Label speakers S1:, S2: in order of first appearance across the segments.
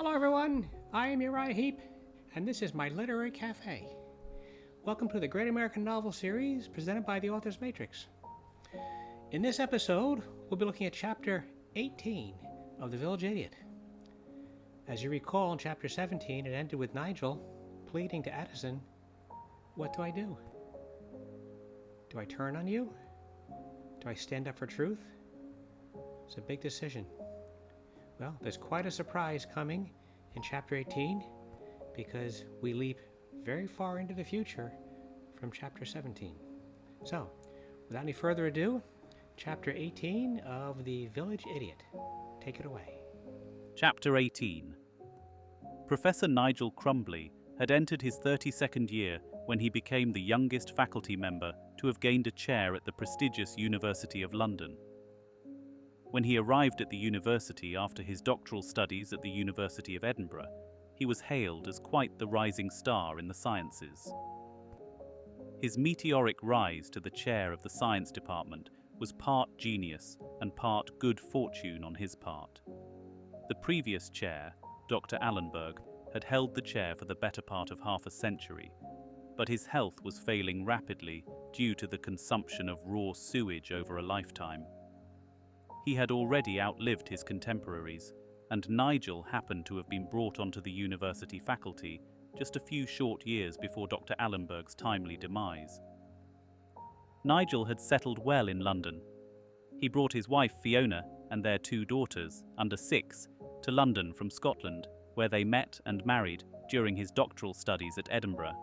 S1: Hello everyone, I am Uriah Heep, and this is my Literary Cafe. Welcome to the Great American Novel Series presented by the Author's Matrix. In this episode, we'll be looking at Chapter 18 of The Village Idiot. As you recall, in Chapter 17, it ended with Nigel pleading to Addison, "What do I do? Do I turn on you? Do I stand up for truth?" It's a big decision. Well, there's quite a surprise coming in Chapter 18 because we leap very far into the future from Chapter 17. So, without any further ado, Chapter 18 of The Village Idiot. Take it away.
S2: Chapter 18. Professor Nigel Crumbly had entered his 32nd year when he became the youngest faculty member to have gained a chair at the prestigious University of London. When he arrived at the university after his doctoral studies at the University of Edinburgh, he was hailed as quite the rising star in the sciences. His meteoric rise to the chair of the science department was part genius and part good fortune on his part. The previous chair, Dr. Allenberg, had held the chair for the better part of half a century, but his health was failing rapidly due to the consumption of raw sewage over a lifetime. He had already outlived his contemporaries, and Nigel happened to have been brought onto the university faculty just a few short years before Dr. Allenberg's timely demise. Nigel had settled well in London. He brought his wife Fiona and their 2 daughters, under 6, to London from Scotland, where they met and married during his doctoral studies at Edinburgh.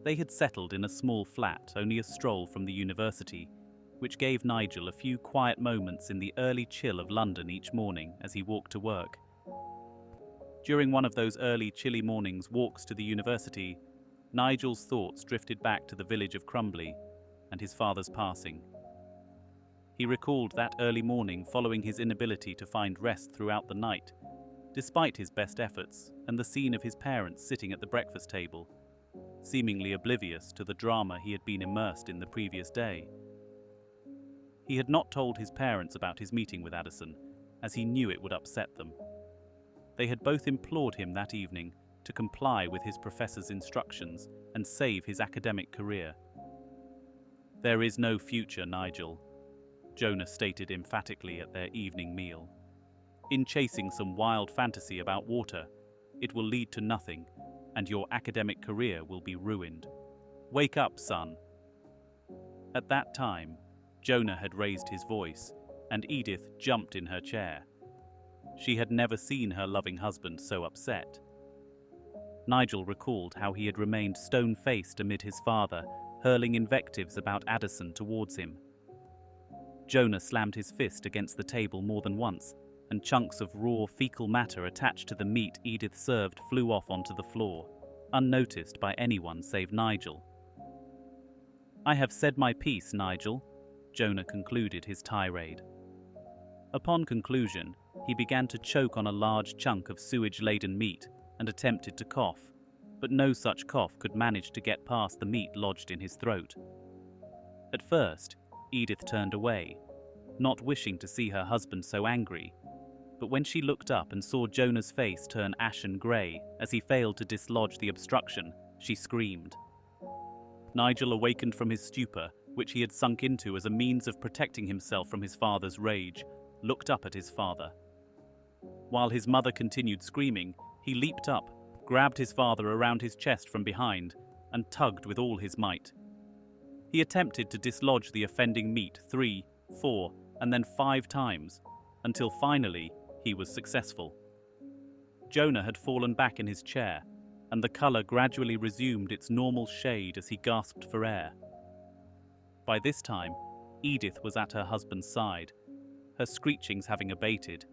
S2: They had settled in a small flat only a stroll from the university, which gave Nigel a few quiet moments in the early chill of London each morning as he walked to work. During one of those early chilly mornings' walks to the university, Nigel's thoughts drifted back to the village of Crumbly and his father's passing. He recalled that early morning following his inability to find rest throughout the night, despite his best efforts, and the scene of his parents sitting at the breakfast table, seemingly oblivious to the drama he had been immersed in the previous day. He had not told his parents about his meeting with Addison, as he knew it would upset them. They had both implored him that evening to comply with his professor's instructions and save his academic career. "There is no future, Nigel," Jonah stated emphatically at their evening meal. "In chasing some wild fantasy about water, it will lead to nothing, and your academic career will be ruined. Wake up, son." At that time, Jonah had raised his voice, and Edith jumped in her chair. She had never seen her loving husband so upset. Nigel recalled how he had remained stone-faced amid his father, hurling invectives about Addison towards him. Jonah slammed his fist against the table more than once, and chunks of raw fecal matter attached to the meat Edith served flew off onto the floor, unnoticed by anyone save Nigel. "I have said my piece, Nigel," Jonah concluded his tirade. Upon conclusion, he began to choke on a large chunk of sewage-laden meat and attempted to cough, but no such cough could manage to get past the meat lodged in his throat. At first, Edith turned away, not wishing to see her husband so angry, but when she looked up and saw Jonah's face turn ashen grey as he failed to dislodge the obstruction, she screamed. Nigel awakened from his stupor, which he had sunk into as a means of protecting himself from his father's rage, looked up at his father. While his mother continued screaming, he leaped up, grabbed his father around his chest from behind, and tugged with all his might. He attempted to dislodge the offending meat 3, 4, and then 5 times, until finally he was successful. Jonah had fallen back in his chair, and the colour gradually resumed its normal shade as he gasped for air. By this time, Edith was at her husband's side, her screechings having abated,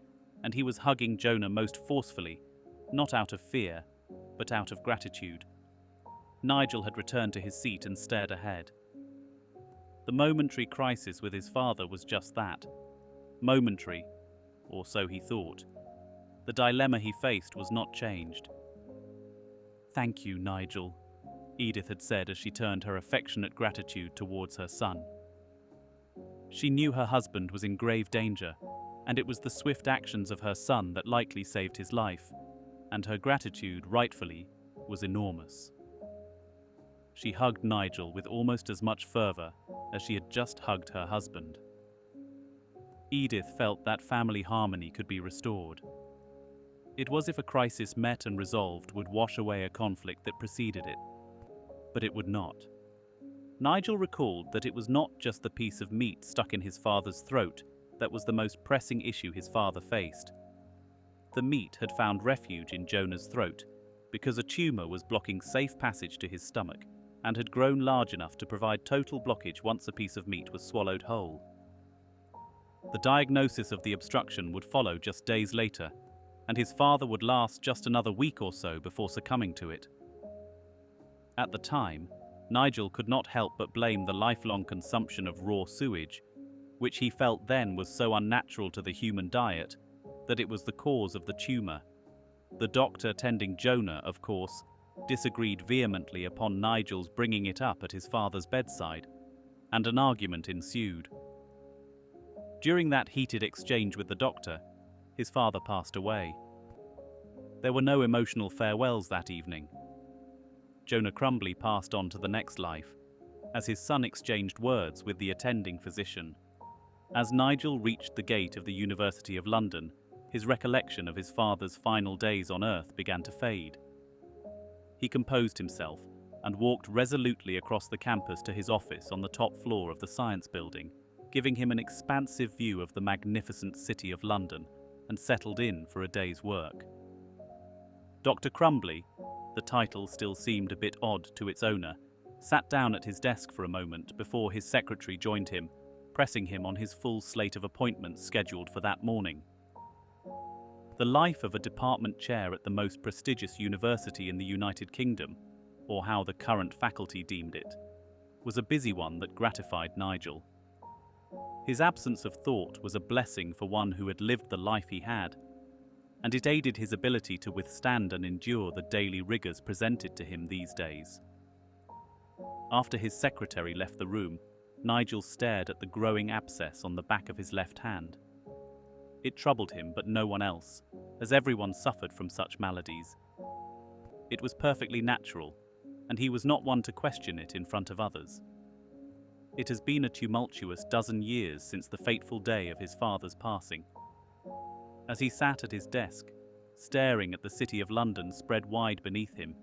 S2: and he was hugging Jonah most forcefully, not out of fear, but out of gratitude. Nigel had returned to his seat and stared ahead. The momentary crisis with his father was just that. Momentary, or so he thought. The dilemma he faced was not changed. "Thank you, Nigel," Edith had said as she turned her affectionate gratitude towards her son. She knew her husband was in grave danger, and it was the swift actions of her son that likely saved his life, and her gratitude, rightfully, was enormous. She hugged Nigel with almost as much fervour as she had just hugged her husband. Edith felt that family harmony could be restored. It was if a crisis met and resolved would wash away a conflict that preceded it. But it would not. Nigel recalled that it was not just the piece of meat stuck in his father's throat that was the most pressing issue his father faced. The meat had found refuge in Jonah's throat because a tumour was blocking safe passage to his stomach and had grown large enough to provide total blockage once a piece of meat was swallowed whole. The diagnosis of the obstruction would follow just days later, and his father would last just another week or so before succumbing to it. At the time, Nigel could not help but blame the lifelong consumption of raw sewage, which he felt then was so unnatural to the human diet that it was the cause of the tumour. The doctor tending Jonah, of course, disagreed vehemently upon Nigel's bringing it up at his father's bedside, and an argument ensued. During that heated exchange with the doctor, his father passed away. There were no emotional farewells that evening. Jonah Crumbly passed on to the next life, as his son exchanged words with the attending physician. As Nigel reached the gate of the University of London, his recollection of his father's final days on Earth began to fade. He composed himself and walked resolutely across the campus to his office on the top floor of the science building, giving him an expansive view of the magnificent city of London, and settled in for a day's work. Dr. Crumbly, the title still seemed a bit odd to its owner, sat down at his desk for a moment before his secretary joined him, pressing him on his full slate of appointments scheduled for that morning. The life of a department chair at the most prestigious university in the United Kingdom, or how the current faculty deemed it, was a busy one that gratified Nigel. His absence of thought was a blessing for one who had lived the life he had, and it aided his ability to withstand and endure the daily rigours presented to him these days. After his secretary left the room, Nigel stared at the growing abscess on the back of his left hand. It troubled him, but no one else, as everyone suffered from such maladies. It was perfectly natural, and he was not one to question it in front of others. It has been a tumultuous dozen years since the fateful day of his father's passing. As he sat at his desk, staring at the city of London spread wide beneath him,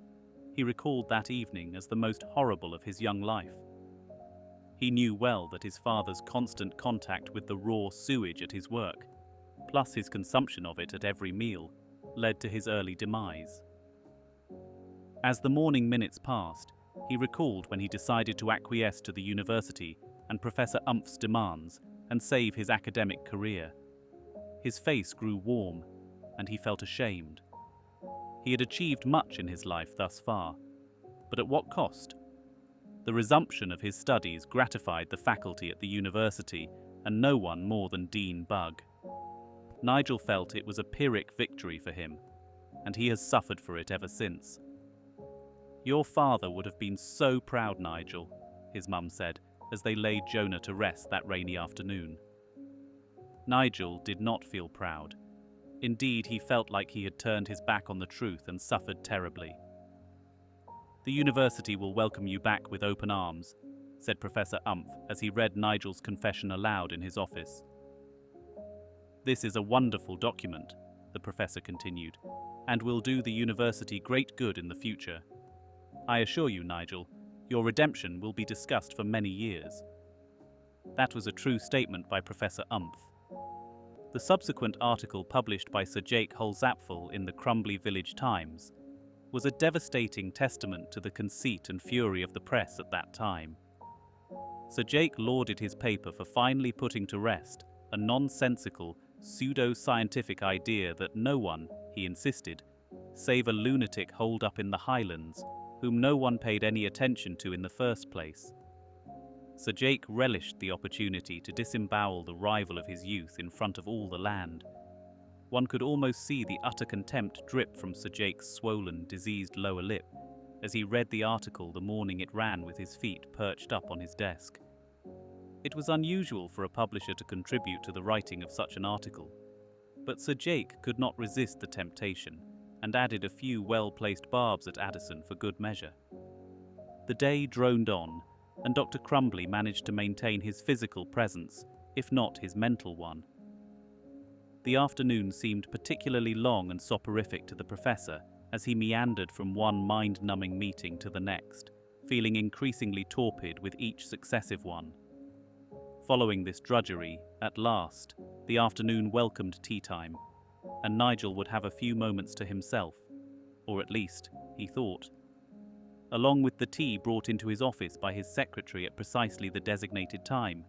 S2: he recalled that evening as the most horrible of his young life. He knew well that his father's constant contact with the raw sewage at his work, plus his consumption of it at every meal, led to his early demise. As the morning minutes passed, he recalled when he decided to acquiesce to the university and Professor Umph's demands and save his academic career. His face grew warm, and he felt ashamed. He had achieved much in his life thus far, but at what cost? The resumption of his studies gratified the faculty at the university, and no one more than Dean Bugg. Nigel felt it was a Pyrrhic victory for him, and he has suffered for it ever since. "Your father would have been so proud, Nigel," his mum said, as they laid Jonah to rest that rainy afternoon. Nigel did not feel proud. Indeed, he felt like he had turned his back on the truth and suffered terribly. "The university will welcome you back with open arms," said Professor Umph as he read Nigel's confession aloud in his office. "This is a wonderful document," the professor continued, "and will do the university great good in the future. I assure you, Nigel, your redemption will be discussed for many years." That was a true statement by Professor Umph. The subsequent article published by Sir Jake Holzapfel in the Crumbly Village Times was a devastating testament to the conceit and fury of the press at that time. Sir Jake lauded his paper for finally putting to rest a nonsensical, pseudo-scientific idea that no one, he insisted, save a lunatic holed up in the Highlands, whom no one paid any attention to in the first place. Sir Jake relished the opportunity to disembowel the rival of his youth in front of all the land. One could almost see the utter contempt drip from Sir Jake's swollen, diseased lower lip as he read the article the morning it ran with his feet perched up on his desk. It was unusual for a publisher to contribute to the writing of such an article, but Sir Jake could not resist the temptation and added a few well-placed barbs at Addison for good measure. The day droned on, and Dr. Crumbly managed to maintain his physical presence, if not his mental one. The afternoon seemed particularly long and soporific to the professor as he meandered from one mind-numbing meeting to the next, feeling increasingly torpid with each successive one. Following this drudgery, at last, the afternoon welcomed tea time, and Nigel would have a few moments to himself, or at least, he thought. Along with the tea brought into his office by his secretary at precisely the designated time,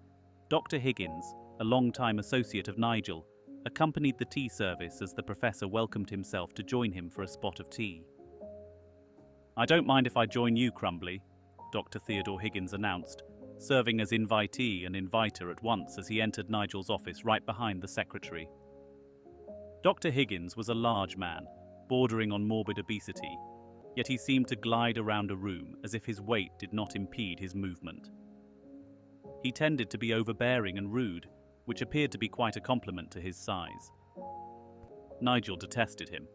S2: Dr. Higgins, a long-time associate of Nigel, accompanied the tea service as the professor welcomed himself to join him for a spot of tea. "I don't mind if I join you, Crumbly," Dr. Theodore Higgins announced, serving as invitee and inviter at once as he entered Nigel's office right behind the secretary. Dr. Higgins was a large man, bordering on morbid obesity, yet he seemed to glide around a room as if his weight did not impede his movement. He tended to be overbearing and rude, which appeared to be quite a compliment to his size. Nigel detested him.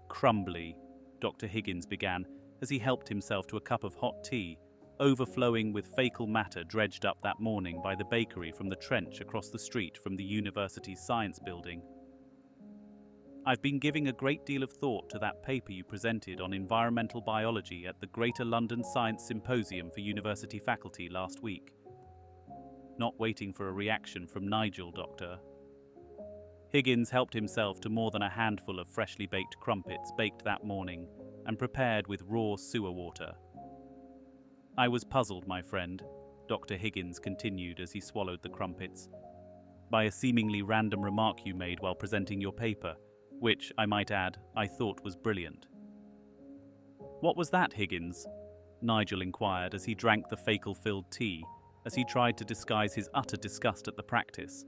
S2: "Crumbly," Dr. Higgins began as he helped himself to a cup of hot tea, overflowing with fecal matter dredged up that morning by the bakery from the trench across the street from the university's science building. "I've been giving a great deal of thought to that paper you presented on environmental biology at the Greater London Science Symposium for university faculty last week." Not waiting for a reaction from Nigel, Doctor. Higgins helped himself to more than a handful of freshly baked crumpets baked that morning and prepared with raw sewer water. "I was puzzled, my friend," Dr. Higgins continued as he swallowed the crumpets, "by a seemingly random remark you made while presenting your paper, which, I might add, I thought was brilliant." "What was that, Higgins?" Nigel inquired as he drank the fecal-filled tea, as he tried to disguise his utter disgust at the practice.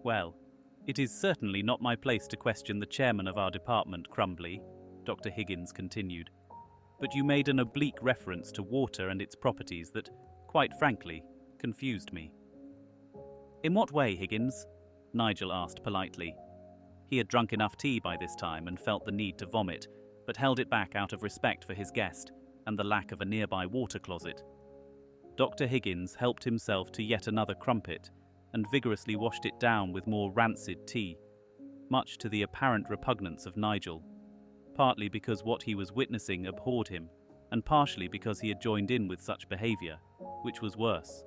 S2: "Well, it is certainly not my place to question the chairman of our department, Crumbly," Dr. Higgins continued, "but you made an oblique reference to water and its properties that, quite frankly, confused me." "In what way, Higgins?" Nigel asked politely. He had drunk enough tea by this time and felt the need to vomit, but held it back out of respect for his guest and the lack of a nearby water closet. Dr. Higgins helped himself to yet another crumpet and vigorously washed it down with more rancid tea, much to the apparent repugnance of Nigel, partly because what he was witnessing abhorred him, and partially because he had joined in with such behaviour, which was worse.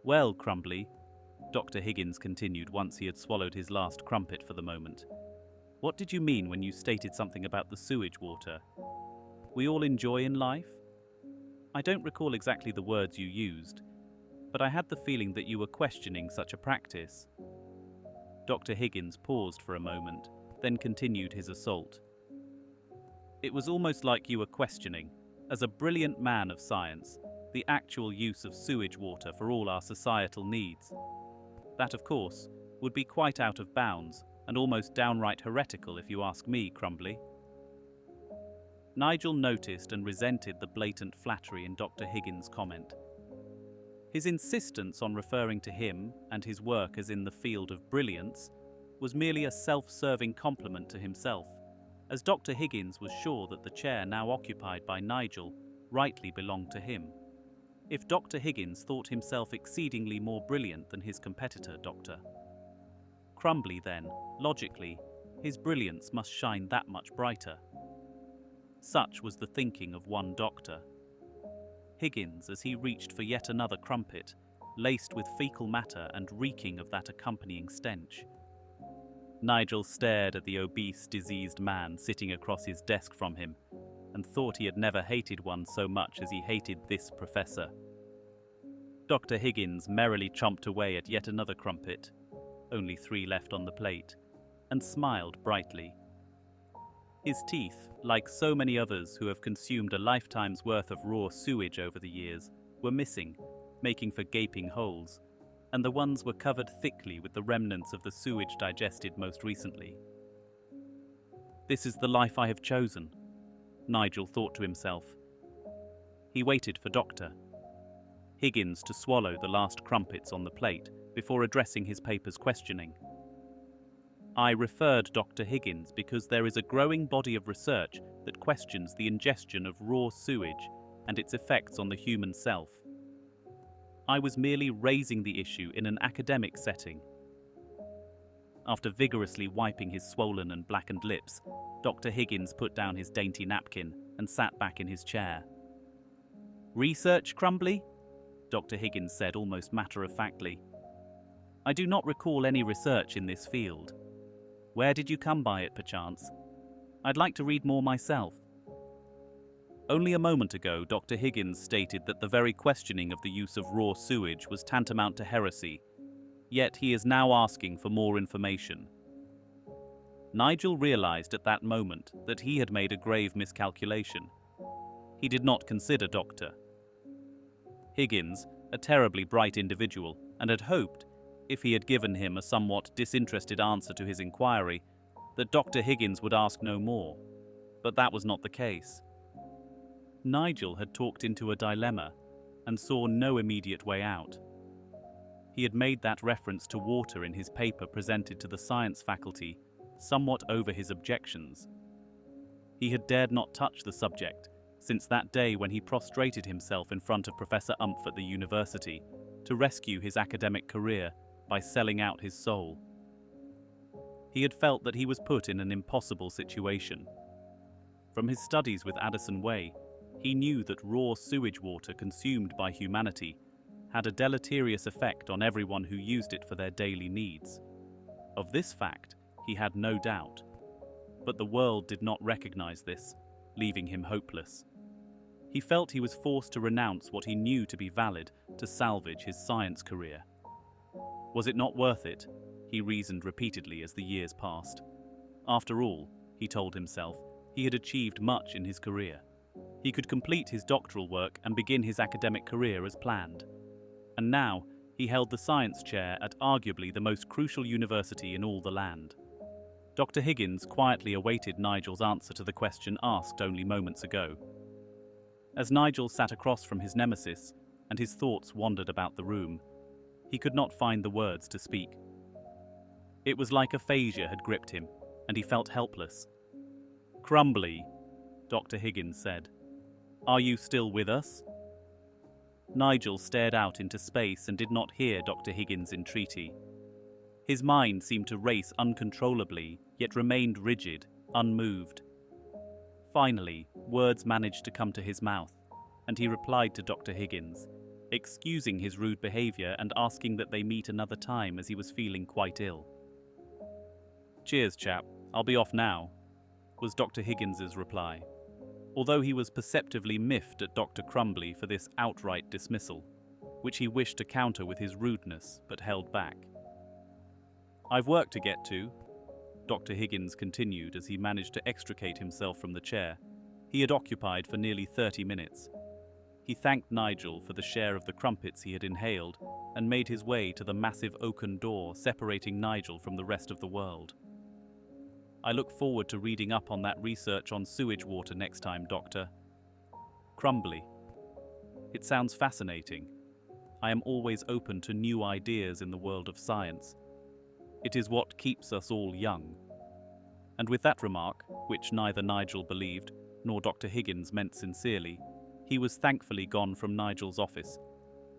S2: "Well, Crumbly," Dr. Higgins continued once he had swallowed his last crumpet for the moment, "what did you mean when you stated something about the sewage water? We all enjoy in life? I don't recall exactly the words you used, but I had the feeling that you were questioning such a practice." Dr. Higgins paused for a moment, then continued his assault. "It was almost like you were questioning, as a brilliant man of science, the actual use of sewage water for all our societal needs. That, of course, would be quite out of bounds and almost downright heretical if you ask me, Crumbly." Nigel noticed and resented the blatant flattery in Dr. Higgins' comment. His insistence on referring to him and his work as in the field of brilliance was merely a self-serving compliment to himself, as Dr. Higgins was sure that the chair now occupied by Nigel rightly belonged to him. If Dr. Higgins thought himself exceedingly more brilliant than his competitor, Dr. Crumbly, then, logically, his brilliance must shine that much brighter. Such was the thinking of one doctor. Higgins, as he reached for yet another crumpet, laced with fecal matter and reeking of that accompanying stench. Nigel stared at the obese, diseased man sitting across his desk from him, and thought he had never hated one so much as he hated this professor. Dr. Higgins merrily chomped away at yet another crumpet, only 3 left on the plate, and smiled brightly. His teeth, like so many others who have consumed a lifetime's worth of raw sewage over the years, were missing, making for gaping holes, and the ones were covered thickly with the remnants of the sewage digested most recently. "This is the life I have chosen," Nigel thought to himself. He waited for Doctor. Higgins to swallow the last crumpets on the plate before addressing his paper's questioning. I referred Dr. Higgins because there is a growing body of research that questions the ingestion of raw sewage and its effects on the human self. I was merely raising the issue in an academic setting. After vigorously wiping his swollen and blackened lips, Dr. Higgins put down his dainty napkin and sat back in his chair. "Research, Crumbly?" Dr. Higgins said almost matter-of-factly. "I do not recall any research in this field. Where did you come by it, perchance? I'd like to read more myself." Only a moment ago, Dr. Higgins stated that the very questioning of the use of raw sewage was tantamount to heresy, yet he is now asking for more information. Nigel realized at that moment that he had made a grave miscalculation. He did not consider Dr. Higgins a terribly bright individual, and had hoped, if he had given him a somewhat disinterested answer to his inquiry, that Dr. Higgins would ask no more. But that was not the case. Nigel had talked into a dilemma and saw no immediate way out. He had made that reference to water in his paper presented to the science faculty somewhat over his objections. He had dared not touch the subject since that day when he prostrated himself in front of Professor Umph at the university to rescue his academic career by selling out his soul. He had felt that he was put in an impossible situation. From his studies with Addison Way, he knew that raw sewage water consumed by humanity had a deleterious effect on everyone who used it for their daily needs. Of this fact, he had no doubt. But the world did not recognize this, leaving him hopeless. He felt he was forced to renounce what he knew to be valid to salvage his science career. Was it not worth it? He reasoned repeatedly as the years passed. After all, he told himself, he had achieved much in his career. He could complete his doctoral work and begin his academic career as planned. And now, he held the science chair at arguably the most crucial university in all the land. Dr. Higgins quietly awaited Nigel's answer to the question asked only moments ago. As Nigel sat across from his nemesis, and his thoughts wandered about the room, he could not find the words to speak. It was like aphasia had gripped him, and he felt helpless. "Crumbly," Dr. Higgins said. "Are you still with us?" Nigel stared out into space and did not hear Dr. Higgins' entreaty. His mind seemed to race uncontrollably, yet remained rigid, unmoved. Finally, words managed to come to his mouth, and he replied to Dr. Higgins, excusing his rude behavior and asking that they meet another time as he was feeling quite ill. "Cheers, chap. I'll be off now," was Dr. Higgins's reply, although he was perceptibly miffed at Dr. Crumbly for this outright dismissal, which he wished to counter with his rudeness but held back. "I've work to get to," Dr. Higgins continued as he managed to extricate himself from the chair he had occupied for nearly 30 minutes. He thanked Nigel for the share of the crumpets he had inhaled and made his way to the massive oaken door separating Nigel from the rest of the world. "I look forward to reading up on that research on sewage water next time, Doctor." "Crumbly. It sounds fascinating. I am always open to new ideas in the world of science. It is what keeps us all young." And with that remark, which neither Nigel believed nor Dr. Higgins meant sincerely, he was thankfully gone from Nigel's office,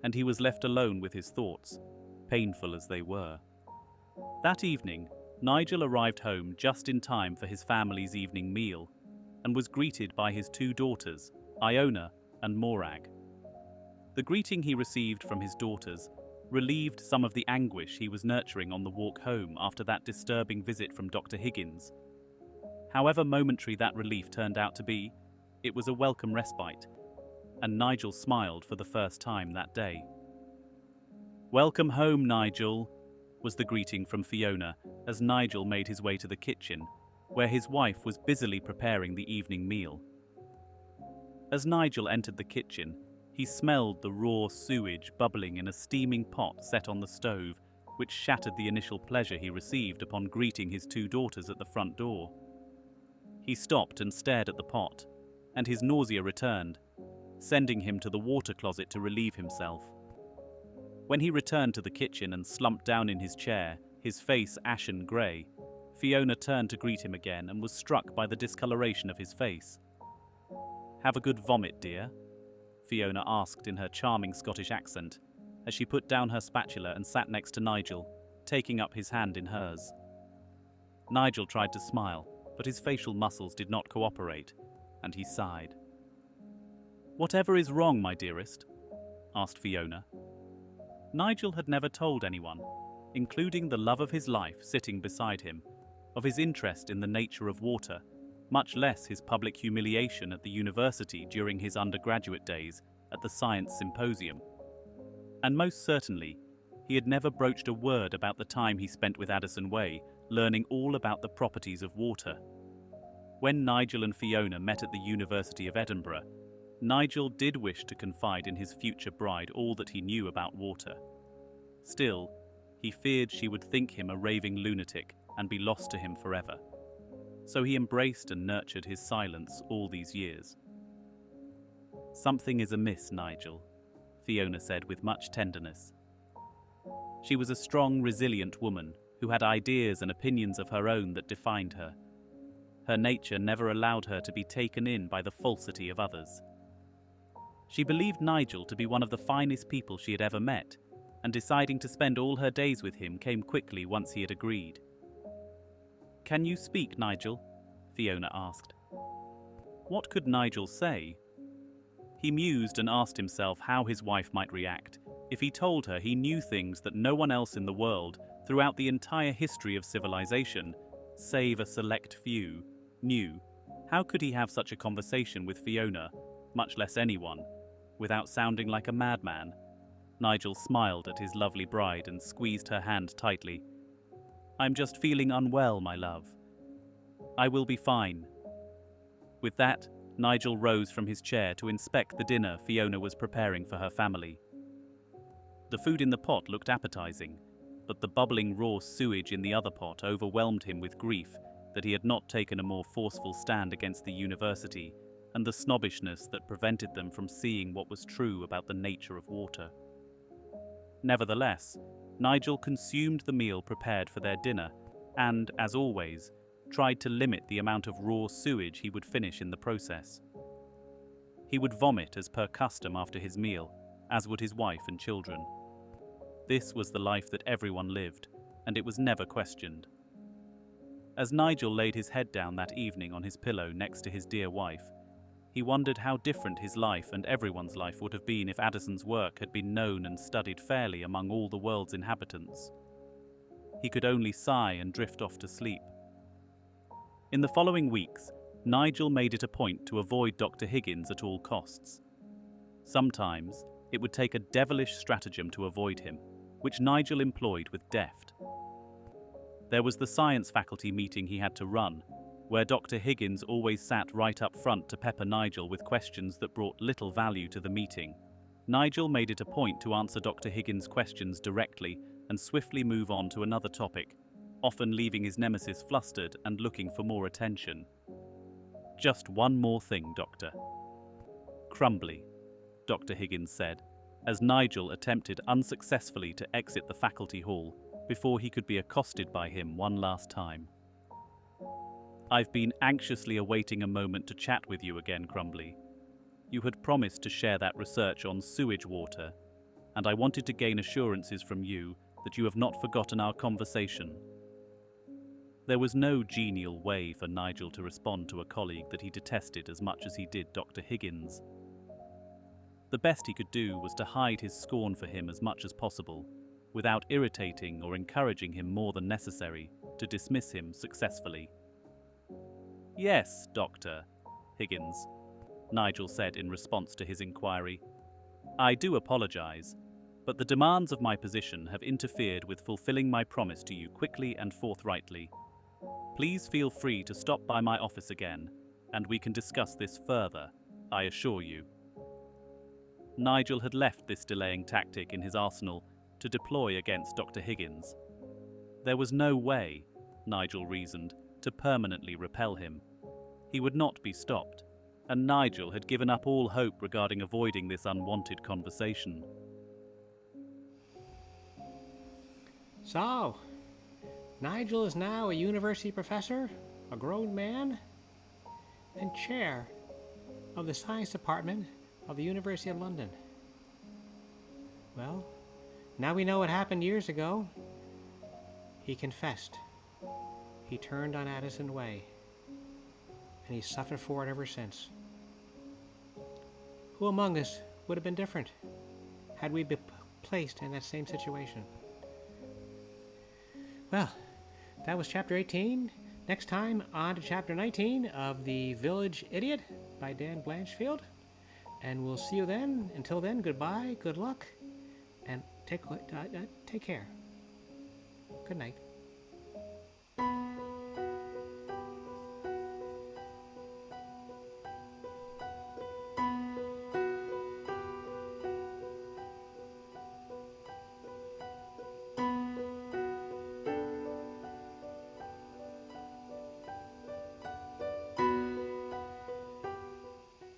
S2: and he was left alone with his thoughts, painful as they were. That evening, Nigel arrived home just in time for his family's evening meal, and was greeted by his two daughters, Iona and Morag. The greeting he received from his daughters relieved some of the anguish he was nurturing on the walk home after that disturbing visit from Dr. Higgins. However momentary that relief turned out to be, it was a welcome respite, and Nigel smiled for the first time that day. "Welcome home, Nigel," was the greeting from Fiona as Nigel made his way to the kitchen, where his wife was busily preparing the evening meal. As Nigel entered the kitchen, he smelled the raw sewage bubbling in a steaming pot set on the stove, which shattered the initial pleasure he received upon greeting his two daughters at the front door. He stopped and stared at the pot, and his nausea returned. sending him to the water closet to relieve himself. When he returned to the kitchen and slumped down in his chair, his face ashen grey, Fiona turned to greet him again and was struck by the discoloration of his face. "Have a good vomit, dear?" Fiona asked in her charming Scottish accent, as she put down her spatula and sat next to Nigel, taking up his hand in hers. Nigel tried to smile, but his facial muscles did not cooperate, and he sighed. "Whatever is wrong, my dearest?" asked Fiona. Nigel had never told anyone, including the love of his life sitting beside him, of his interest in the nature of water, much less his public humiliation at the university during his undergraduate days at the Science Symposium. And most certainly, he had never broached a word about the time he spent with Addison Way, learning all about the properties of water. When Nigel and Fiona met at the University of Edinburgh, Nigel did wish to confide in his future bride all that he knew about water. Still, he feared she would think him a raving lunatic and be lost to him forever. So he embraced and nurtured his silence all these years. "Something is amiss, Nigel," Fiona said with much tenderness. She was a strong, resilient woman who had ideas and opinions of her own that defined her. Her nature never allowed her to be taken in by the falsity of others. She believed Nigel to be one of the finest people she had ever met, and deciding to spend all her days with him came quickly once he had agreed. "Can you speak, Nigel?" Fiona asked. What could Nigel say? He mused and asked himself how his wife might react if he told her he knew things that no one else in the world, throughout the entire history of civilization, save a select few, knew. How could he have such a conversation with Fiona, much less anyone, without sounding like a madman? Nigel smiled at his lovely bride and squeezed her hand tightly. "I'm just feeling unwell, my love. I will be fine." With that, Nigel rose from his chair to inspect the dinner Fiona was preparing for her family. The food in the pot looked appetizing, but the bubbling raw sewage in the other pot overwhelmed him with grief that he had not taken a more forceful stand against the university and the snobbishness that prevented them from seeing what was true about the nature of water. Nevertheless, Nigel consumed the meal prepared for their dinner and, as always, tried to limit the amount of raw sewage he would finish in the process. He would vomit as per custom after his meal, as would his wife and children. This was the life that everyone lived, and it was never questioned. As Nigel laid his head down that evening on his pillow next to his dear wife, he wondered how different his life and everyone's life would have been if Addison's work had been known and studied fairly among all the world's inhabitants. He could only sigh and drift off to sleep. In the following weeks, Nigel made it a point to avoid Dr. Higgins at all costs. Sometimes, it would take a devilish stratagem to avoid him, which Nigel employed with deft. There was the science faculty meeting he had to run, where Dr. Higgins always sat right up front to pepper Nigel with questions that brought little value to the meeting. Nigel made it a point to answer Dr. Higgins' questions directly and swiftly move on to another topic, often leaving his nemesis flustered and looking for more attention. "Just one more thing, Doctor." "Crumbly," Dr. Higgins said, as Nigel attempted unsuccessfully to exit the faculty hall before he could be accosted by him one last time. "I've been anxiously awaiting a moment to chat with you again, Crumbly. You had promised to share that research on sewage water, and I wanted to gain assurances from you that you have not forgotten our conversation." There was no genial way for Nigel to respond to a colleague that he detested as much as he did Dr. Higgins. The best he could do was to hide his scorn for him as much as possible, without irritating or encouraging him more than necessary to dismiss him successfully. "Yes, Doctor Higgins," Nigel said in response to his inquiry. "I do apologize, but the demands of my position have interfered with fulfilling my promise to you quickly and forthrightly. Please feel free to stop by my office again, and we can discuss this further, I assure you." Nigel had left this delaying tactic in his arsenal to deploy against Dr. Higgins. There was no way, Nigel reasoned, to permanently repel him. He would not be stopped, and Nigel had given up all hope regarding avoiding this unwanted conversation.
S1: So, Nigel is now a university professor, a grown man, and chair of the science department of the University of London. Well, now we know what happened years ago. He confessed. He turned on Addison Way, and he suffered for it ever since. Who among us would have been different had we been placed in that same situation? Well, that was chapter 18. Next time, on to chapter 19 of The Village Idiot by Dan Blanchfield. And we'll see you then. Until then, goodbye, good luck, and take care. Good night.